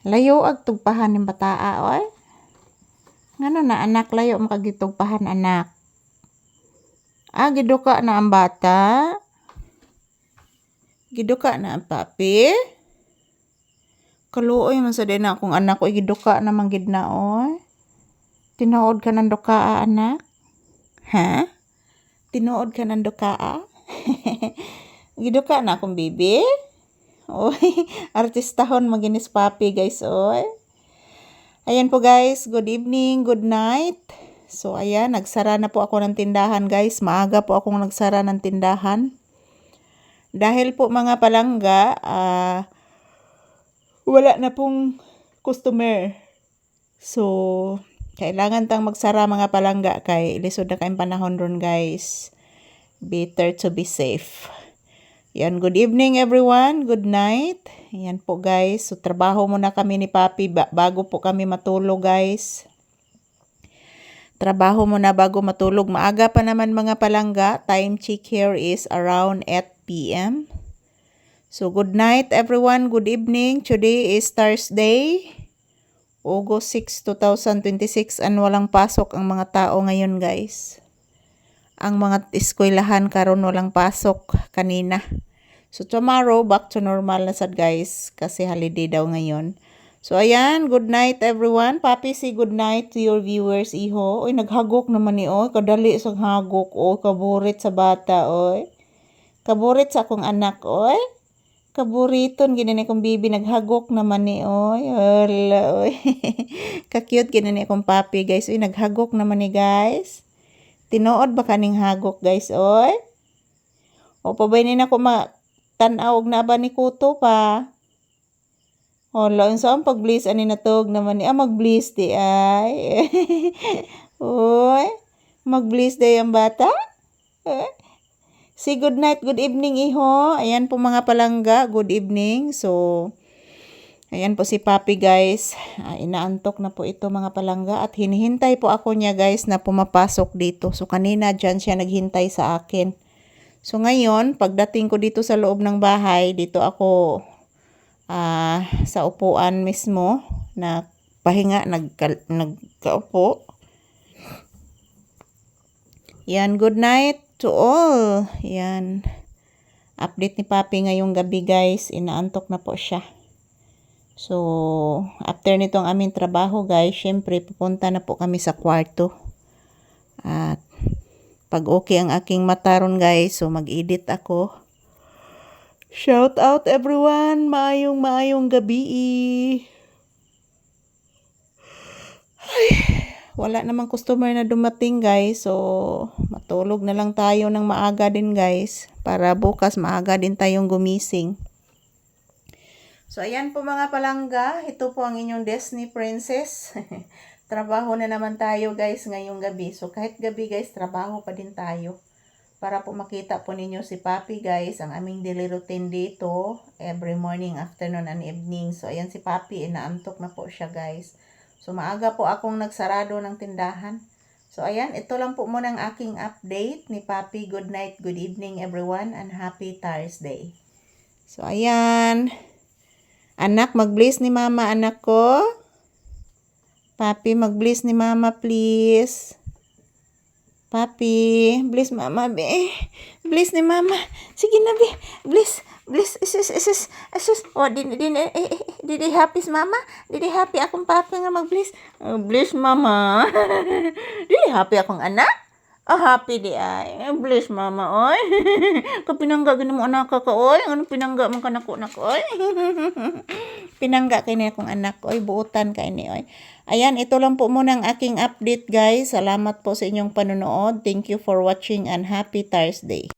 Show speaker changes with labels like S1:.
S1: Layo ag tugpahan ng bataa oy. Ngano na anak layo makagitugpahan anak. Giduka na ang bata. Giduka na ang papi. Kaluoy man sa din na akong anak ko giduka na manggid na oy. Tinuod ka ng dukaa anak? Ha? Tinuod ka ng dukaa? Giduka na akong bibi. Oy, artistahon maginis papi guys, oy. Ayan po guys, good evening, good night. So ayan, nagsara na po ako ng tindahan guys. Maaga po akong nagsara ng tindahan. Dahil po mga palangga, wala na pong customer. So, kailangan tang magsara mga palangga kay lisod na kayong panahon ron guys. Better to be safe. Yan, good evening everyone, good night. Yan po guys, so trabaho muna kami ni Papi bago po kami matulog guys. Trabaho muna bago matulog. Maaga pa naman mga palangga, time check here is around 8 p.m. So good night everyone, good evening. Today is Thursday, August 6, 2026 and walang pasok ang mga tao ngayon guys. Ang mga eskwelahan karon walang pasok kanina. So tomorrow back to normal na sad guys kasi holiday daw ngayon. So ayan, good night everyone. Papi say good night to your viewers iho. Oy naghagok naman ni oy, kadali sa hagok oy, kaburit sa bata oy. Kaburit sa akong anak oy. Kaburiton ginani kong bibi naghagok naman ni oy. Hala oy. Ka-cute ginani akong papi guys. Oy naghagok naman ni guys. Tinuod ba kaning hagok guys oy? O pabay ni nako tanaw og na ba ni kuto pa? O laon sa ang pag-bliss ani natog naman ni mag-bliss di ay. Oy, mag-bliss day ang bata? Say good night, good evening iho. Ayan po mga palangga, good evening. So ayan po si Papi guys. Inaantok na po ito mga palangga at hinihintay po ako niya guys na pumapasok dito. So kanina dyan siya naghintay sa akin. So ngayon, pagdating ko dito sa loob ng bahay, dito ako sa upuan mismo na pahinga, nagkaupo. Yan, good night to all. Yan. Update ni Papi ngayong gabi guys. Inaantok na po siya. So, after nitong aming trabaho guys, syempre pupunta na po kami sa kwarto. At pag okay ang aking mataron guys, so mag-edit ako. Shout out everyone, maayong gabi. Ay, wala namang customer na dumating guys, so matulog na lang tayo ng maaga din guys, para bukas maaga din tayong gumising. So, ayan po mga palangga. Ito po ang inyong Disney Princess. Trabaho na naman tayo guys ngayong gabi. So, kahit gabi guys, trabaho pa din tayo. Para po makita po ninyo si Papi guys, ang aming daily routine dito. Every morning, afternoon, and evening. So, ayan si Papi. Inaantok na po siya guys. So, maaga po akong nagsarado ng tindahan. So, ayan. Ito lang po muna ang aking update ni Papi. Good night, good evening everyone, and happy Thursday. So, ayan. Anak, mag-bless ni mama, anak ko. Papi, mag-bless ni mama, please. Papi, bless mama, be. Bless ni mama. Sige na, be. Bless. Isus. Oh, didi happy mama? Didi happy akong papi nga mag-bless. Bless mama. Didi happy akong anak? Happy di ay. Bless mama, oy. Kapinangga gini mo anak ka, oy. Ano pinangga mo ka nako, oy. Pinangga kay ni akong anak, oy. Buutan kay ni, oy. Ayan, ito lang po muna ang aking update, guys. Salamat po sa inyong panonood. Thank you for watching and happy Thursday.